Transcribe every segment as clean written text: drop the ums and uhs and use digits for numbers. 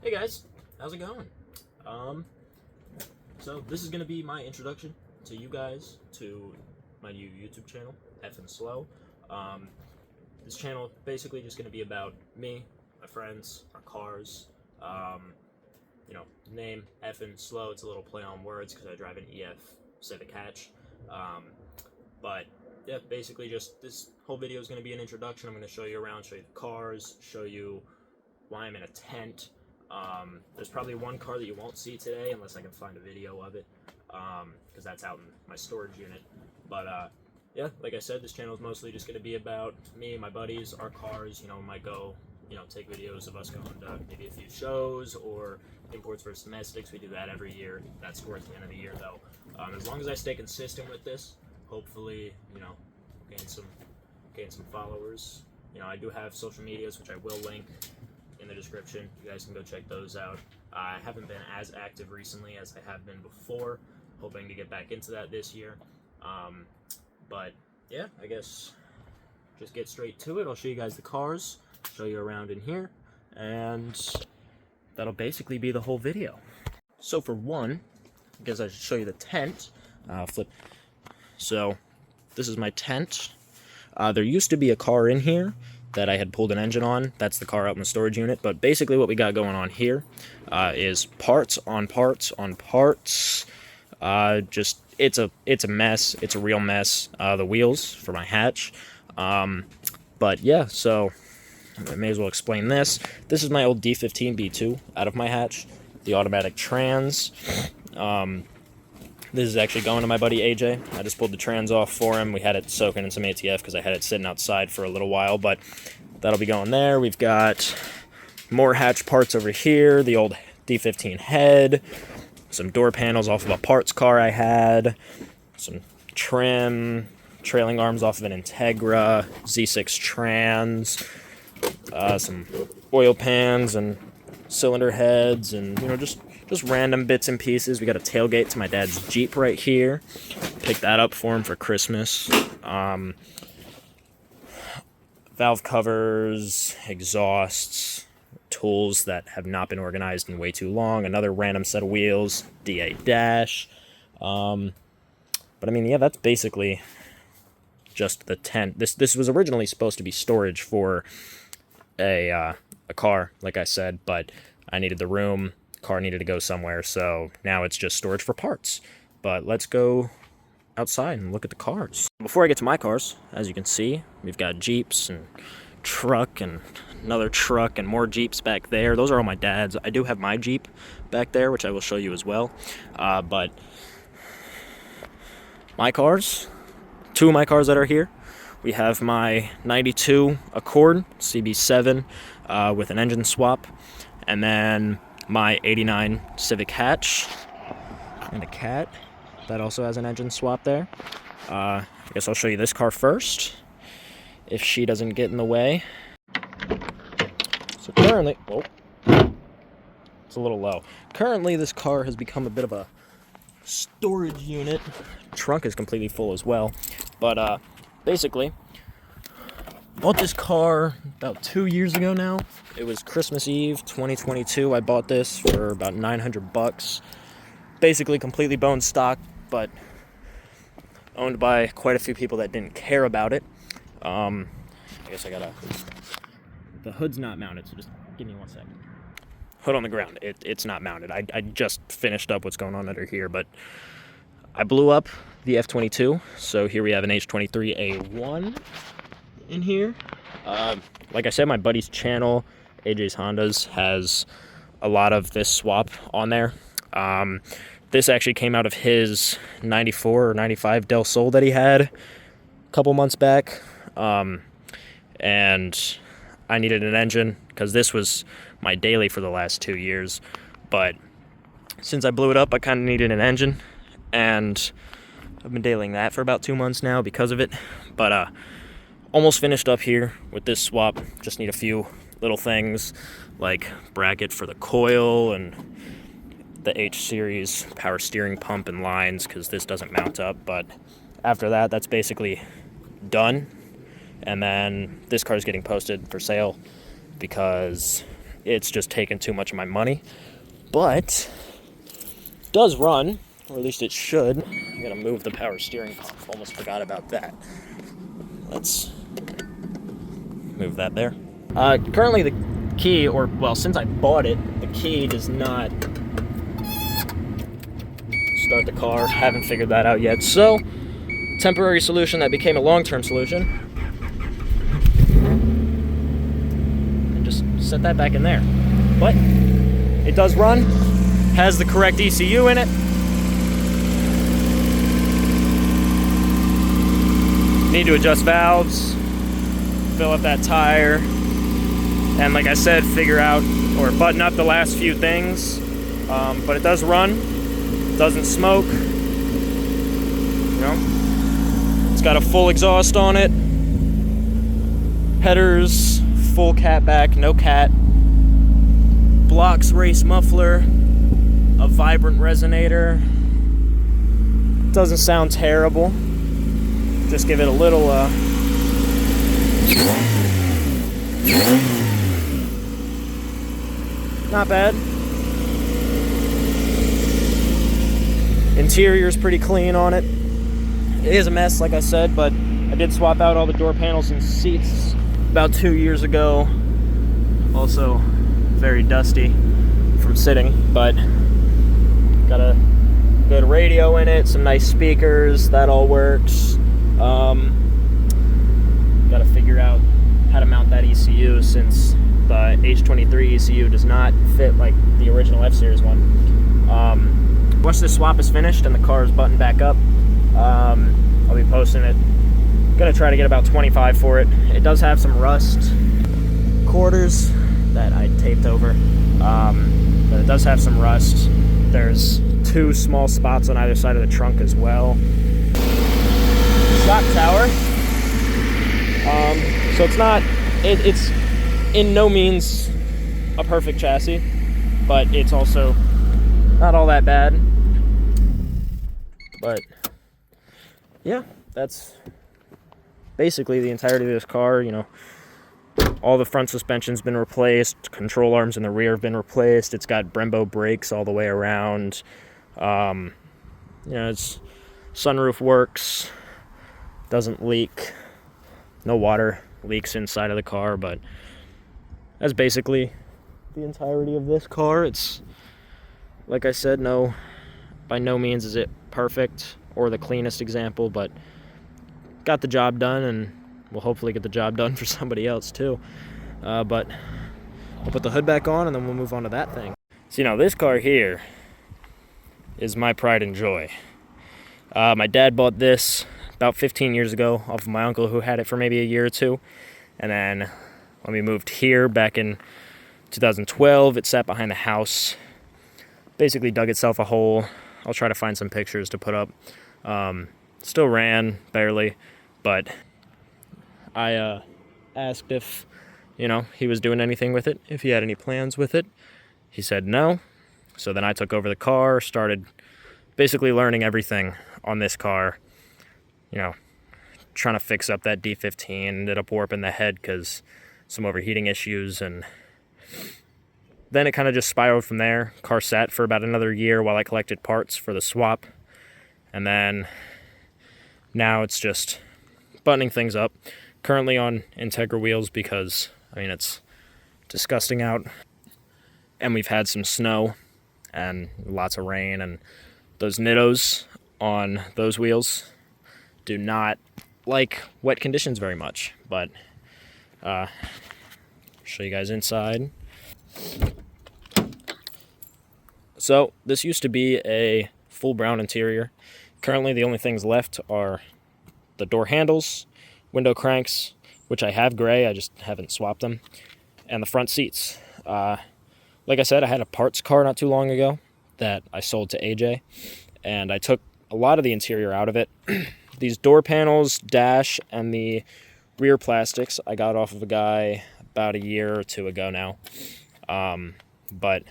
Hey guys, how's it going? So this is gonna be my introduction to you guys to my new YouTube channel, EFnSlow. This channel basically just gonna be about me, my friends, our cars. Name EFnSlow. It's a little play on words because I drive an EF Civic hatch. But yeah, basically just this whole video is gonna be an introduction. I'm gonna show you around, show you the cars, show you why I'm in a tent. There's probably one car that you won't see today unless I can find a video of it, because that's out in my storage unit. But yeah, like I said, this channel is mostly just going to be about me, my buddies, our cars. Might go, take videos of us going to maybe a few shows or imports versus domestics. We do that every year. That's towards the end of the year, though. As long as I stay consistent with this, hopefully, gain some followers. I do have social medias, which I will link in the description. You guys can go check those out. I haven't been as active recently as I have been before, hoping to get back into that this year. But yeah, I guess just get straight to it. I'll show you guys the cars, show you around in here, and that'll basically be the whole video. So for one, I guess I should show you the tent. Flip. So this is my tent. There used to be a car in here that I had pulled an engine on. That's the car out in the storage unit. But basically what we got going on here is parts on parts on parts. It's a mess. It's a real mess. The wheels for my hatch. But yeah, so I may as well explain this. This is my old D15 B2 out of my hatch. The automatic trans. This is actually going to my buddy AJ. I just pulled the trans off for him. We had it soaking in some ATF because I had it sitting outside for a little while, but that'll be going there. We've got more hatch parts over here, the old D15 head, some door panels off of a parts car I had, some trim, trailing arms off of an Integra, Z6 trans, some oil pans and cylinder heads, and just random bits and pieces. We got a tailgate to my dad's Jeep right here. Picked that up for him for Christmas. Valve covers, exhausts, tools that have not been organized in way too long. Another random set of wheels, DA dash. But I mean, yeah, that's basically just the tent. This was originally supposed to be storage for a car, like I said, but I needed the room. Car needed to go somewhere, so now it's just storage for parts. But let's go outside and look at the cars. Before I get to my cars, as you can see, we've got Jeeps and truck and another truck and more Jeeps back there. Those are all my dad's. I do have my Jeep back there, which I will show you as well. But my cars, two of my cars that are here, we have my 92 Accord CB7 with an engine swap, and then my 89 Civic hatch and a cat that also has an engine swap there. I guess I'll show you this car first if she doesn't get in the way. So currently, it's a little low. Currently this car has become a bit of a storage unit. Trunk is completely full as well, but basically bought this car about 2 years ago now. It was Christmas Eve 2022. I bought this for about $900. Basically completely bone stock, but owned by quite a few people that didn't care about it. I guess the hood's not mounted, so just give me 1 second. Hood on the ground. It's not mounted. I just finished up what's going on under here, but I blew up the F22, so here we have an H23A1 in here. Like I said, my buddy's channel, AJ's Hondas, has a lot of this swap on there. This actually came out of his 94 or 95 Del Sol that he had a couple months back. And I needed an engine because this was my daily for the last 2 years. But since I blew it up, I kind of needed an engine, and I've been dailying that for about 2 months now because of it. But almost finished up here with this swap. Just need a few little things like bracket for the coil and the H-series power steering pump and lines, because this doesn't mount up. But after that, that's basically done. And then this car is getting posted for sale because it's just taken too much of my money. But it does run, or at least it should. I'm gonna move the power steering pump. Almost forgot about that. Let's move that there. Currently the key, or well, since I bought it, the key does not start the car. Haven't figured that out yet. So, temporary solution that became a long-term solution. And just set that back in there. But it does run, has the correct ECU in it. Need to adjust valves, fill up that tire, and like I said, figure out or button up the last few things. But it does run, doesn't smoke. You know, it's got a full exhaust on it. Headers, full cat back, no cat. Blocks race muffler, a vibrant resonator. Doesn't sound terrible. Just give it a little not bad. Interior's pretty clean on it. It is a mess, like I said, but I did swap out all the door panels and seats about 2 years ago. Also very dusty from sitting, but got a good radio in it, some nice speakers, that all works. Got to figure out how to mount that ECU since the H23 ECU does not fit like the original F-Series one. Once this swap is finished and the car is buttoned back up, I'll be posting it. Gonna try to get about 25 for it. It does have some rust quarters that I taped over, but it does have some rust. There's 2 small spots on either side of the trunk as well. Shock tower. So it's not, it's in no means a perfect chassis, but it's also not all that bad. But yeah, that's basically the entirety of this car. You know, all the front suspension's been replaced, control arms in the rear have been replaced. It's got Brembo brakes all the way around. You know, it's sunroof works, doesn't leak, no water leaks inside of the car, but that's basically the entirety of this car. It's, like I said, by no means is it perfect or the cleanest example, but got the job done, and we'll hopefully get the job done for somebody else too. But I'll put the hood back on and then we'll move on to that thing. So, you know, this car here is my pride and joy. My dad bought this about 15 years ago off of my uncle, who had it for maybe a year or two. And then when we moved here back in 2012, it sat behind the house, basically dug itself a hole. I'll try to find some pictures to put up. Still ran, barely, but I asked if, you know, he was doing anything with it, if he had any plans with it. He said no. So then I took over the car, started basically learning everything on this car. You know, trying to fix up that D15, ended up warping the head because some overheating issues, and then it kind of just spiraled from there. Car sat for about another year while I collected parts for the swap, and then now it's just buttoning things up. Currently on Integra wheels because, I mean, it's disgusting out, and we've had some snow and lots of rain, and those nittos on those wheels do not like wet conditions very much. But show you guys inside. So this used to be a full brown interior. Currently the only things left are the door handles, window cranks, which I have gray, I just haven't swapped them, and the front seats. Like I said, I had a parts car not too long ago that I sold to AJ, and I took a lot of the interior out of it. These door panels, dash, and the rear plastics I got off of a guy about a year or two ago now. But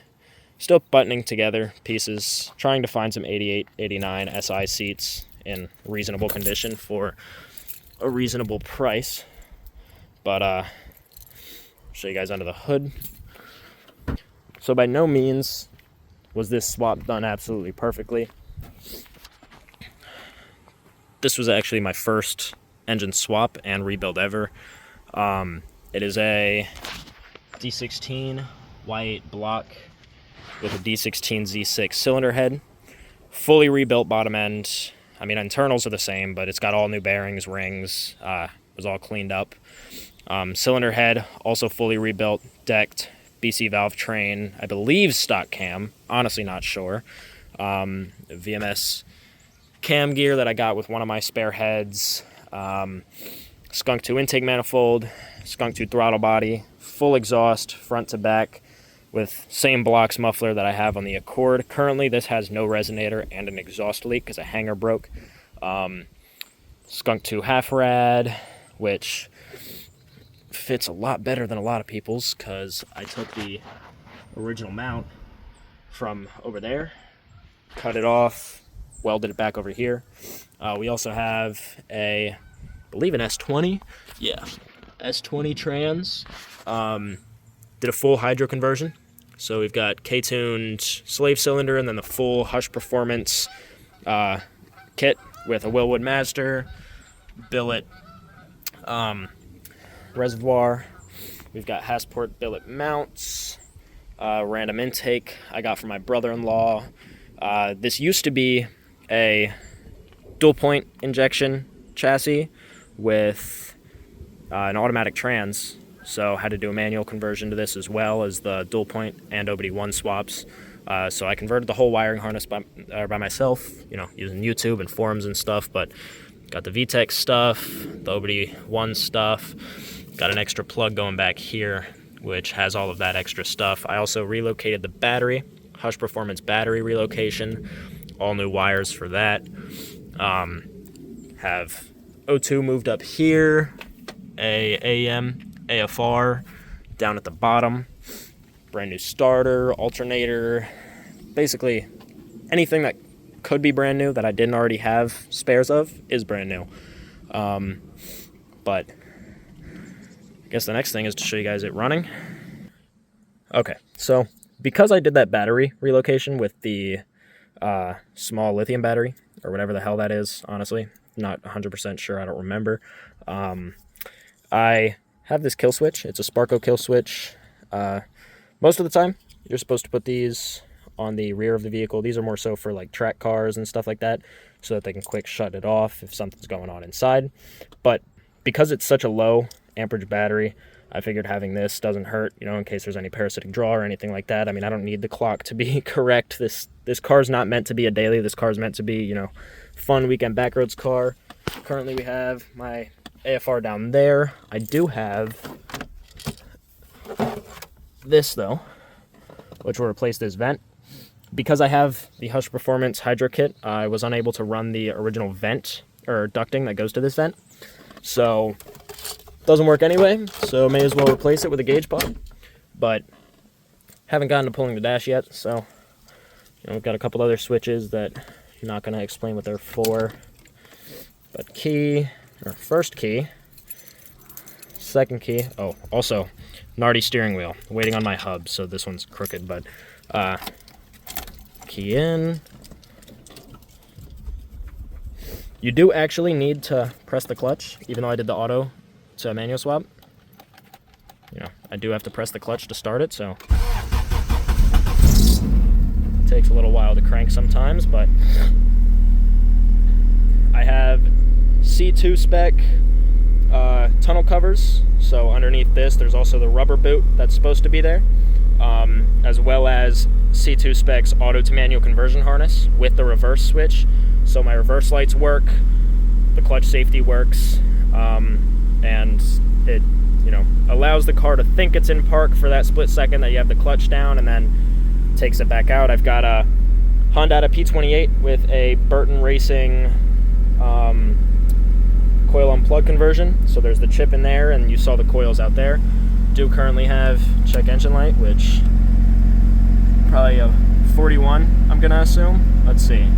still buttoning together pieces, trying to find some 88, 89 SI seats in reasonable condition for a reasonable price. But show you guys under the hood. So by no means was this swap done absolutely perfectly. This was actually my first engine swap and rebuild ever. It is a D16 Y8 block with a D16 Z6 cylinder head, fully rebuilt bottom end. I mean, internals are the same, but it's got all new bearings, rings, was all cleaned up. Cylinder head, also fully rebuilt, decked, BC valve train, I believe stock cam, honestly not sure. VMS cam gear that I got with one of my spare heads, skunk 2 intake manifold, skunk 2 throttle body, full exhaust front to back with same blocks muffler that I have on the Accord. Currently this has no resonator and an exhaust leak because a hanger broke. Skunk 2 half rad, which fits a lot better than a lot of people's because I took the original mount from over there, cut it off, welded it back over here. We also have I believe an S20. Yeah, S20 trans. Did a full hydro conversion. So we've got K-tuned slave cylinder and then the full Hush Performance kit with a Willwood Master, billet reservoir. We've got Hasport billet mounts, random intake I got from my brother-in-law. This used to be a dual point injection chassis with an automatic trans, so I had to do a manual conversion to this as well as the dual point and OBD1 swaps. So I converted the whole wiring harness by myself, you know, using YouTube and forums and stuff, but got the VTEC stuff, the OBD1 stuff, got an extra plug going back here, which has all of that extra stuff. I also relocated the battery, Hush Performance battery relocation, all new wires for that. Have O2 moved up here, AM, AFR down at the bottom, brand new starter, alternator, basically anything that could be brand new that I didn't already have spares of is brand new. But I guess the next thing is to show you guys it running. Okay, so because I did that battery relocation with the small lithium battery, or whatever the hell that is, honestly, not 100% sure, I don't remember. I have this kill switch. It's a Sparco kill switch. Most of the time, you're supposed to put these on the rear of the vehicle. These are more so for like track cars and stuff like that, so that they can quick shut it off if something's going on inside. But because it's such a low amperage battery, I figured having this doesn't hurt, you know, in case there's any parasitic draw or anything like that. I mean, I don't need the clock to be correct. This car's not meant to be a daily. This car's meant to be, you know, fun weekend backroads car. Currently we have my AFR down there. I do have this though, which will replace this vent. Because I have the Hush Performance Hydro Kit, I was unable to run the original vent or ducting that goes to this vent. So doesn't work anyway, so may as well replace it with a gauge pod. But haven't gotten to pulling the dash yet, so you know, we've got a couple other switches that I'm not going to explain what they're for. But key, or first key, second key, oh, also Nardi steering wheel, waiting on my hub, so this one's crooked, but key in. You do actually need to press the clutch, even though I did the auto to manual swap. You know, I do have to press the clutch to start it, so it takes a little while to crank sometimes, but I have C2 spec tunnel covers, so underneath this there's also the rubber boot that's supposed to be there, as well as C2 specs auto to manual conversion harness with the reverse switch, so my reverse lights work, the clutch safety works, and it, you know, allows the car to think it's in park for that split second that you have the clutch down, and then takes it back out. I've got a Honda P28 with a Burton Racing coil unplug conversion, so there's the chip in there, and you saw the coils out there. Do currently have check engine light, which probably a 41, I'm gonna assume. Let's see.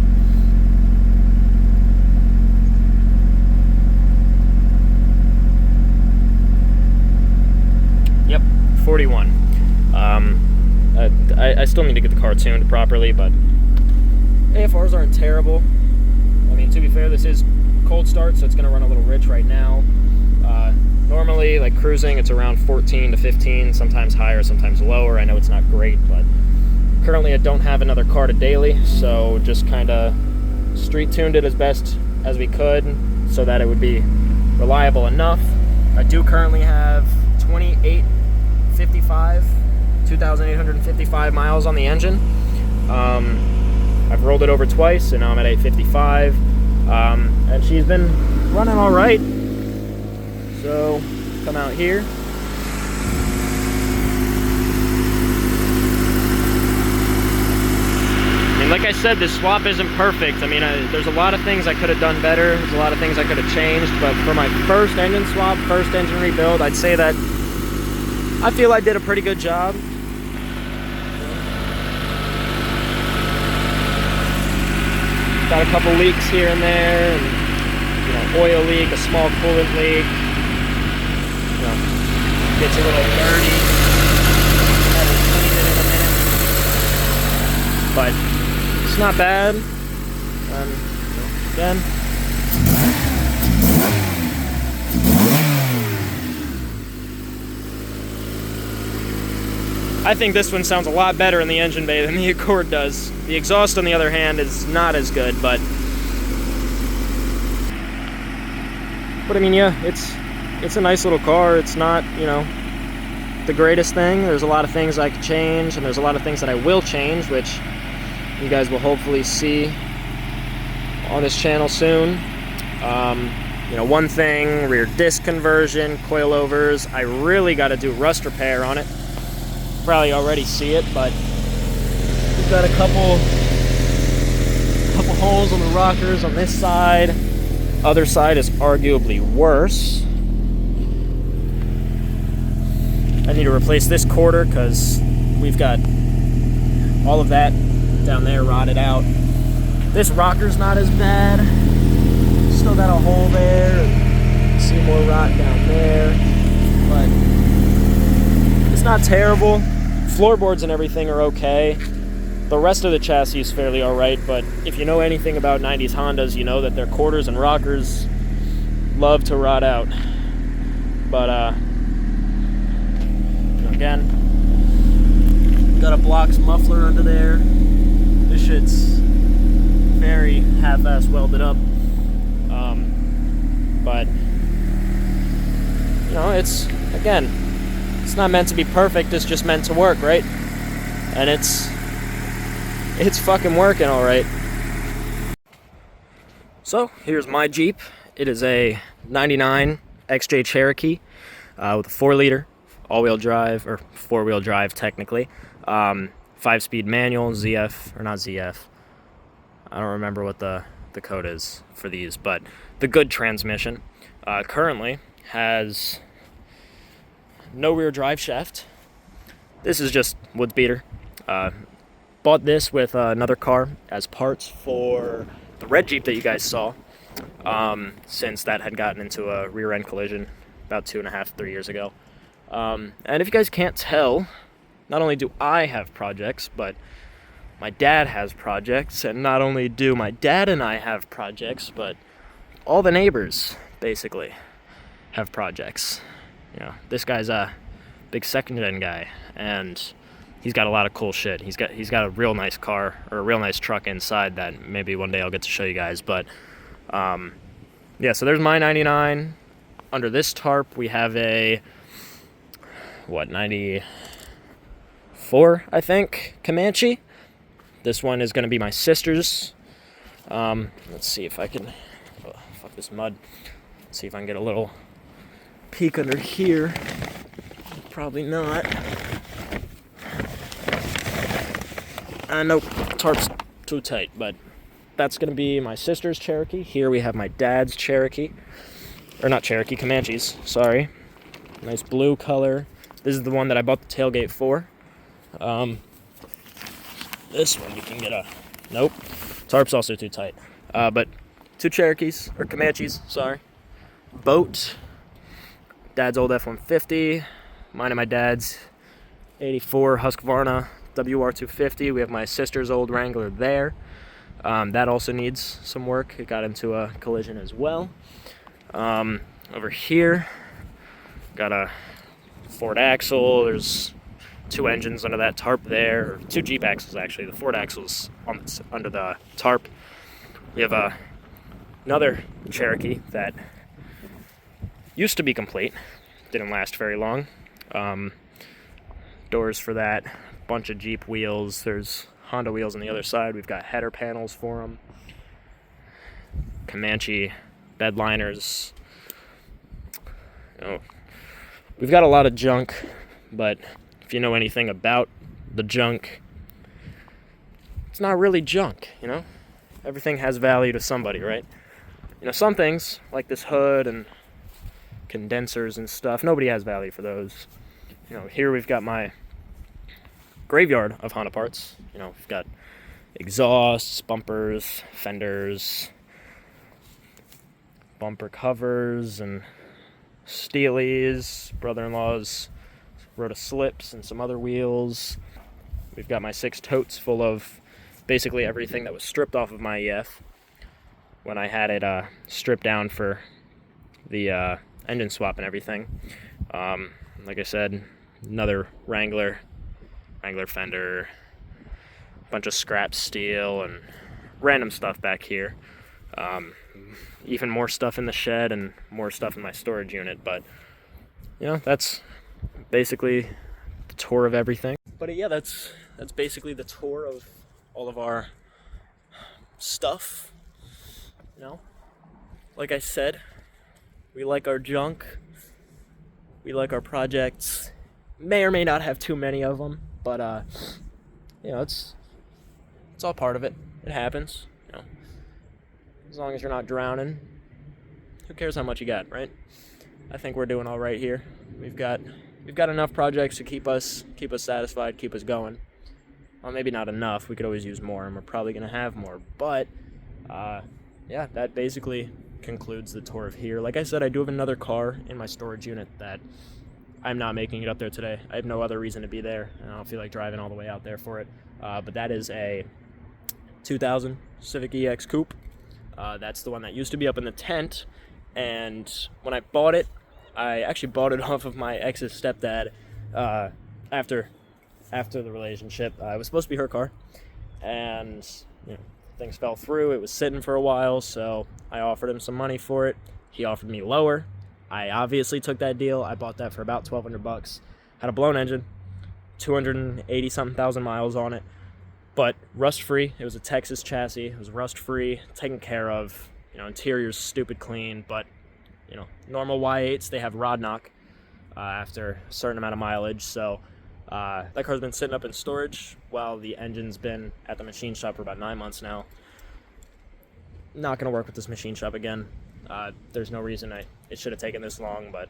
Yep, 41. I still need to get the car tuned properly, but AFRs aren't terrible. I mean, to be fair, this is cold start, so it's gonna run a little rich right now. Normally, like cruising, it's around 14 to 15, sometimes higher, sometimes lower. I know it's not great, but currently I don't have another car to daily, so just kind of street tuned it as best as we could so that it would be reliable enough. I do currently have 2,855 miles on the engine. I've rolled it over twice, and now I'm at 855, and she's been running all right. So come out here. And like I said, this swap isn't perfect. I mean, there's a lot of things I could have done better. There's a lot of things I could have changed, but for my first engine swap, first engine rebuild, I'd say that I feel I did a pretty good job. Got a couple leaks here and there, and, you know, oil leak, a small coolant leak. You know, gets a little dirty. Haven't cleaned it in a minute, but it's not bad. Again, I think this one sounds a lot better in the engine bay than the Accord does. The exhaust, on the other hand, is not as good, but I mean, yeah, it's a nice little car. It's not, you know, the greatest thing. There's a lot of things I could change, and there's a lot of things that I will change, which you guys will hopefully see on this channel soon. You know, one thing, rear disc conversion, coilovers. I really got to do rust repair on it. Probably already see it, but we've got a couple holes on the rockers on this side. Other side is arguably worse. I need to replace this quarter because we've got all of that down there rotted out. This rocker's not as bad. Still got a hole there. See more rot down there, but it's not terrible. Floorboards and everything are okay. The rest of the chassis is fairly alright, but if you know anything about 90s Hondas, you know that their quarters and rockers love to rot out. But, again, got a Blocks muffler under there. This shit's very half-ass welded up. But, you know, it's, again, it's not meant to be perfect, it's just meant to work, right? And it's fucking working all right. So, here's my Jeep. It is a 99 XJ Cherokee with a 4-liter all-wheel drive, or 4-wheel drive technically. 5-speed manual, ZF, or not ZF. I don't remember what the code is for these, but the good transmission. Currently has no rear drive shaft. This is just wood beater. Bought this with another car as parts for the red Jeep that you guys saw, since that had gotten into a rear end collision about 2.5, 3 years ago. And if you guys can't tell, not only do I have projects, but my dad has projects, and not only do my dad and I have projects, but all the neighbors basically have projects. You know, this guy's a big second-gen guy, and he's got a lot of cool shit. He's got a real nice car, or a real nice truck inside that maybe one day I'll get to show you guys. But yeah, so there's my 99. Under this tarp we have a 94, I think, Comanche. This one is going to be my sister's. Let's see if I can, oh, fuck this mud. Let's see if I can get a little peek under here. Probably not. Nope, tarp's too tight, but that's going to be my sister's Cherokee. Here we have my dad's Cherokee. Or not Cherokee, Comanches, sorry. Nice blue color. This is the one that I bought the tailgate for. This one you can get a, nope, tarp's also too tight. But two Cherokees, or Comanches, sorry. Boat, dad's old F-150, mine and my dad's 84 Husqvarna WR250. We have my sister's old Wrangler there. That also needs some work. It got into a collision as well. Over here, got a Ford axle. There's 2 engines under that tarp there, or 2 Jeep axles actually. The Ford axle's under the tarp. We have another Cherokee that used to be complete, didn't last very long. Doors for that, bunch of Jeep wheels. There's Honda wheels on the other side. We've got header panels for them. Comanche bed liners. We've got a lot of junk, but if you know anything about the junk, it's not really junk, you know? Everything has value to somebody, right? You know, some things, like this hood and condensers and stuff, nobody has value for those. You know, here we've got my graveyard of Honda parts. You know, we've got exhausts, bumpers, fenders, bumper covers, and steelies, brother-in-law's rotor slips, and some other wheels. We've got my 6 totes full of basically everything that was stripped off of my EF when I had it stripped down for the engine swap and everything. Like I said, another Wrangler fender, bunch of scrap steel and random stuff back here. Even more stuff in the shed and more stuff in my storage unit, but you know, that's basically the tour of everything. But yeah, that's basically the tour of all of our stuff. You know, like I said, we like our junk, we like our projects. May or may not have too many of them, but you know, it's all part of it. It happens. You know, as long as you're not drowning, who cares how much you got, right? I think we're doing all right here. We've got enough projects to keep us satisfied, keep us going. Well, maybe not enough. We could always use more, and we're probably gonna have more. But yeah, that basically concludes the tour of here. Like I said, I do have another car in my storage unit that I'm not making it up there today. I have no other reason to be there, and I don't feel like driving all the way out there for it. But that is a 2000 Civic EX Coupe. That's the one that used to be up in the tent, and when I bought it, I actually bought it off of my ex's stepdad after the relationship. It was supposed to be her car, and you know, things fell through. It was sitting for a while, so I offered him some money for it. He offered me lower. I obviously took that deal. I bought that for about $1,200. Had a blown engine, 280-something thousand miles on it, but rust-free. It was a Texas chassis. It was rust-free, taken care of. You know, interior's stupid clean, but you know, normal Y8s, they have rod knock after a certain amount of mileage. So that car's been sitting up in storage while the engine's been at the machine shop for about 9 months now. Not gonna work with this machine shop again. There's no reason it should have taken this long, but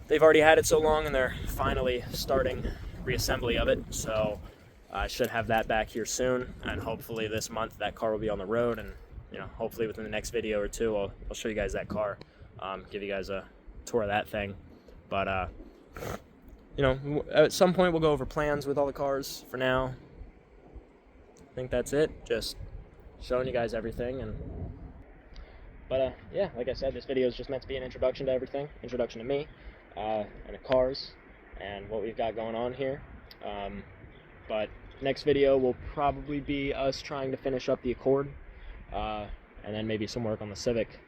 they've already had it so long, and they're finally starting reassembly of it. So I should have that back here soon, and hopefully this month that car will be on the road, and you know, hopefully within the next video or two, I'll show you guys that car, give you guys a tour of that thing. But you know, at some point we'll go over plans with all the cars. For now, I think that's it. Just showing you guys everything. But yeah, like I said, this video is just meant to be an introduction to everything, introduction to me, and the cars, and what we've got going on here. But next video will probably be us trying to finish up the Accord, and then maybe some work on the Civic.